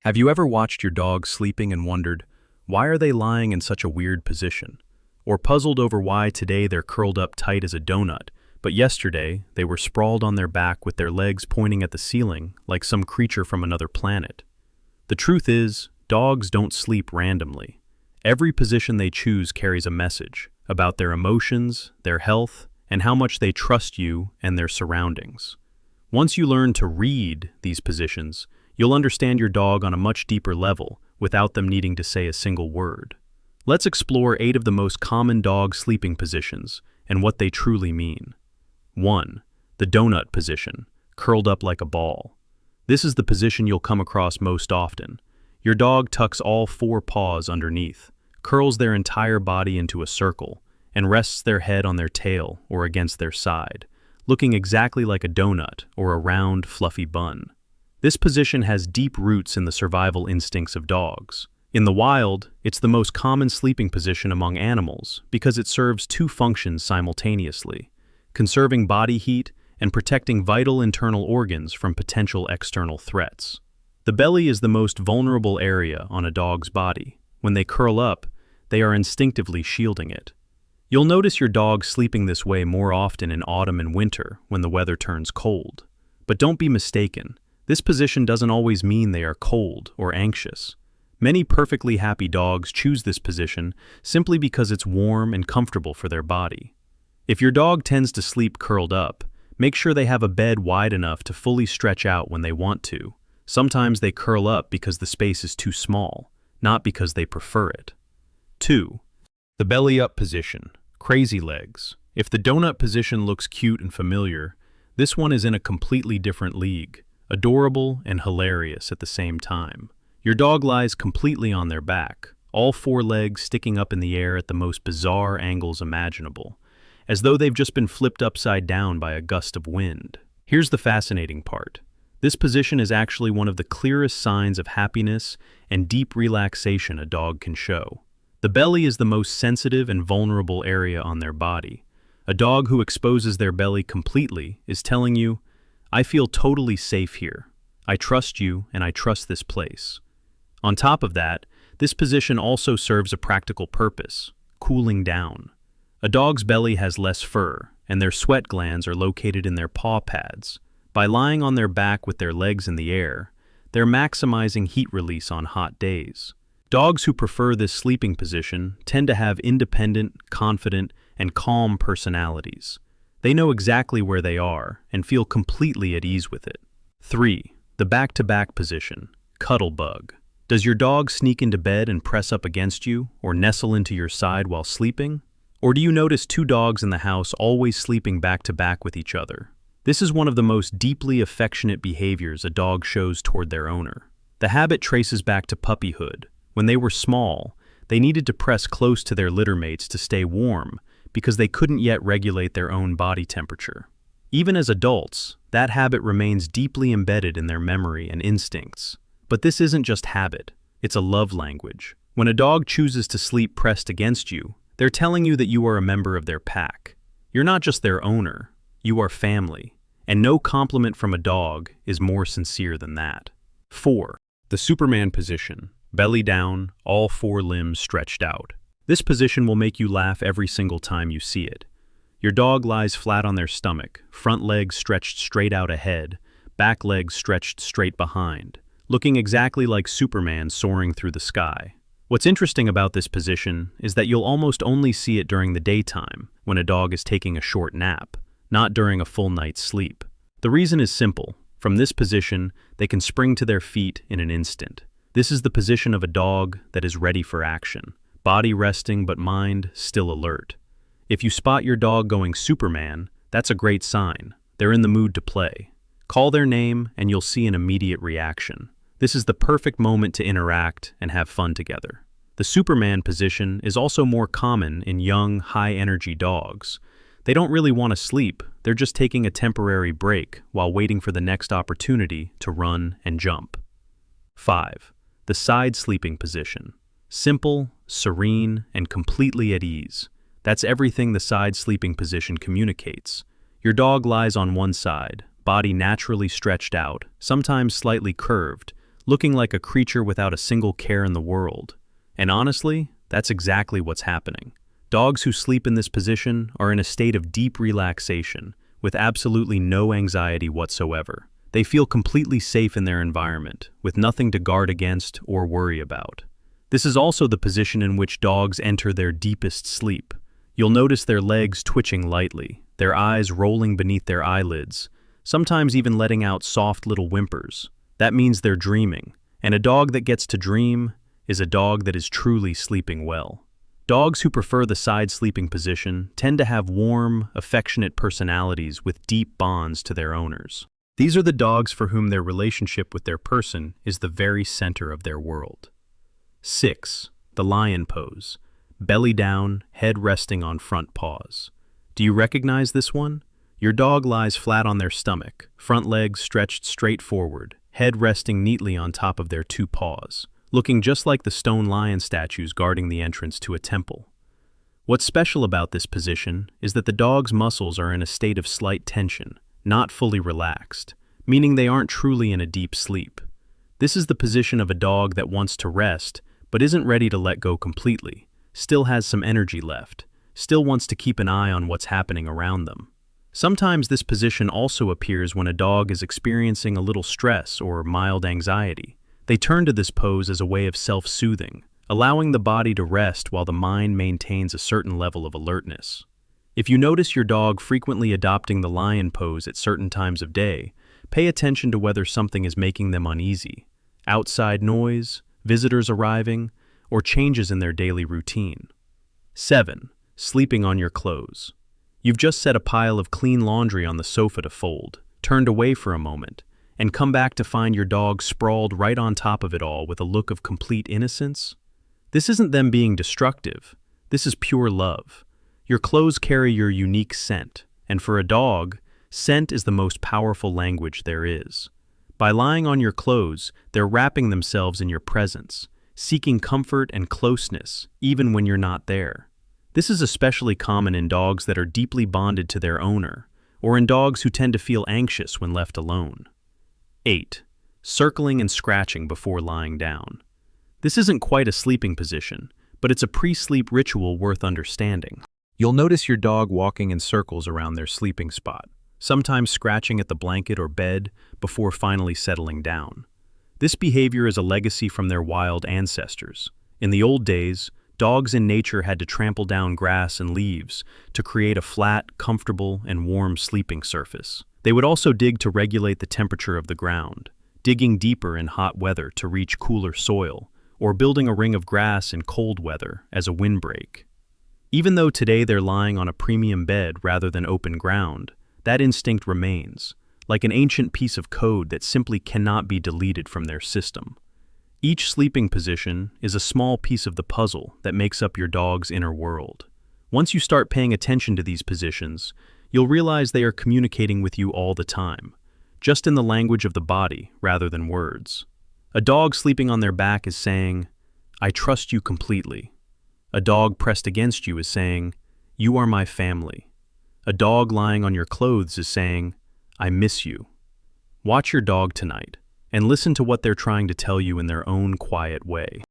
Have you ever watched your dog sleeping and wondered, why are they lying in such a weird position? Or puzzled over why today they're curled up tight as a donut, but yesterday they were sprawled on their back with their legs pointing at the ceiling like some creature from another planet? The truth is, dogs don't sleep randomly. Every position they choose carries a message about their emotions, their health, and how much they trust you and their surroundings. Once you learn to read these positions, you'll understand your dog on a much deeper level without them needing to say a single word. Let's explore 8 of the most common dog sleeping positions and what they truly mean. 1. The donut position, curled up like a ball. This is the position you'll come across most often. Your dog tucks all 4 paws underneath, curls their entire body into a circle, and rests their head on their tail or against their side, looking exactly like a donut or a round, fluffy bun. This position has deep roots in the survival instincts of dogs. In the wild, it's the most common sleeping position among animals because it serves 2 functions simultaneously: conserving body heat and protecting vital internal organs from potential external threats. The belly is the most vulnerable area on a dog's body. When they curl up, they are instinctively shielding it. You'll notice your dog sleeping this way more often in autumn and winter when the weather turns cold. But don't be mistaken. This position doesn't always mean they are cold or anxious. Many perfectly happy dogs choose this position simply because it's warm and comfortable for their body. If your dog tends to sleep curled up, make sure they have a bed wide enough to fully stretch out when they want to. Sometimes they curl up because the space is too small, not because they prefer it. 2. The belly up position, crazy legs. If the donut position looks cute and familiar, this one is in a completely different league. Adorable and hilarious at the same time. Your dog lies completely on their back, all 4 legs sticking up in the air at the most bizarre angles imaginable, as though they've just been flipped upside down by a gust of wind. Here's the fascinating part. This position is actually one of the clearest signs of happiness and deep relaxation a dog can show. The belly is the most sensitive and vulnerable area on their body. A dog who exposes their belly completely is telling you, I feel totally safe here. I trust you and I trust this place. On top of that, this position also serves a practical purpose: cooling down. A dog's belly has less fur, and their sweat glands are located in their paw pads. By lying on their back with their legs in the air, they're maximizing heat release on hot days. Dogs who prefer this sleeping position tend to have independent, confident, and calm personalities. They know exactly where they are and feel completely at ease with it. 3. The back-to-back position, cuddle bug. Does your dog sneak into bed and press up against you or nestle into your side while sleeping? Or do you notice 2 dogs in the house always sleeping back-to-back with each other? This is one of the most deeply affectionate behaviors a dog shows toward their owner. The habit traces back to puppyhood. When they were small, they needed to press close to their littermates to stay warm, because they couldn't yet regulate their own body temperature. Even as adults, that habit remains deeply embedded in their memory and instincts. But this isn't just habit, it's a love language. When a dog chooses to sleep pressed against you, they're telling you that you are a member of their pack. You're not just their owner, you are family. And no compliment from a dog is more sincere than that. 4. The Superman position, belly down, all 4 limbs stretched out. This position will make you laugh every single time you see it. Your dog lies flat on their stomach, front legs stretched straight out ahead, back legs stretched straight behind, looking exactly like Superman soaring through the sky. What's interesting about this position is that you'll almost only see it during the daytime, when a dog is taking a short nap, not during a full night's sleep. The reason is simple. From this position, they can spring to their feet in an instant. This is the position of a dog that is ready for action. Body resting but mind still alert. If you spot your dog going Superman, that's a great sign. They're in the mood to play. Call their name and you'll see an immediate reaction. This is the perfect moment to interact and have fun together. The Superman position is also more common in young, high-energy dogs. They don't really want to sleep, they're just taking a temporary break while waiting for the next opportunity to run and jump. 5. The side sleeping position. Simple, serene, and completely at ease. That's everything the side sleeping position communicates. Your dog lies on one side, body naturally stretched out, sometimes slightly curved, looking like a creature without a single care in the world. And honestly, that's exactly what's happening. Dogs who sleep in this position are in a state of deep relaxation, with absolutely no anxiety whatsoever. They feel completely safe in their environment, with nothing to guard against or worry about. This is also the position in which dogs enter their deepest sleep. You'll notice their legs twitching lightly, their eyes rolling beneath their eyelids, sometimes even letting out soft little whimpers. That means they're dreaming, and a dog that gets to dream is a dog that is truly sleeping well. Dogs who prefer the side sleeping position tend to have warm, affectionate personalities with deep bonds to their owners. These are the dogs for whom their relationship with their person is the very center of their world. 6. The lion pose. Belly down, head resting on front paws. Do you recognize this one? Your dog lies flat on their stomach, front legs stretched straight forward, head resting neatly on top of their two paws, looking just like the stone lion statues guarding the entrance to a temple. What's special about this position is that the dog's muscles are in a state of slight tension, not fully relaxed, meaning they aren't truly in a deep sleep. This is the position of a dog that wants to rest, but isn't ready to let go completely, still has some energy left, still wants to keep an eye on what's happening around them. Sometimes this position also appears when a dog is experiencing a little stress or mild anxiety. They turn to this pose as a way of self-soothing, allowing the body to rest while the mind maintains a certain level of alertness. If you notice your dog frequently adopting the lion pose at certain times of day, pay attention to whether something is making them uneasy. Outside noise, visitors arriving, or changes in their daily routine. 7. Sleeping on your clothes. You've just set a pile of clean laundry on the sofa to fold, turned away for a moment, and come back to find your dog sprawled right on top of it all with a look of complete innocence? This isn't them being destructive. This is pure love. Your clothes carry your unique scent, and for a dog, scent is the most powerful language there is. By lying on your clothes, they're wrapping themselves in your presence, seeking comfort and closeness, even when you're not there. This is especially common in dogs that are deeply bonded to their owner, or in dogs who tend to feel anxious when left alone. 8. Circling and scratching before lying down. This isn't quite a sleeping position, but it's a pre-sleep ritual worth understanding. You'll notice your dog walking in circles around their sleeping spot, sometimes scratching at the blanket or bed before finally settling down. This behavior is a legacy from their wild ancestors. In the old days, dogs in nature had to trample down grass and leaves to create a flat, comfortable, and warm sleeping surface. They would also dig to regulate the temperature of the ground, digging deeper in hot weather to reach cooler soil, or building a ring of grass in cold weather as a windbreak. Even though today they're lying on a premium bed rather than open ground, that instinct remains, like an ancient piece of code that simply cannot be deleted from their system. Each sleeping position is a small piece of the puzzle that makes up your dog's inner world. Once you start paying attention to these positions, you'll realize they are communicating with you all the time, just in the language of the body rather than words. A dog sleeping on their back is saying, "I trust you completely." A dog pressed against you is saying, "You are my family." A dog lying on your clothes is saying, "I miss you." Watch your dog tonight and listen to what they're trying to tell you in their own quiet way.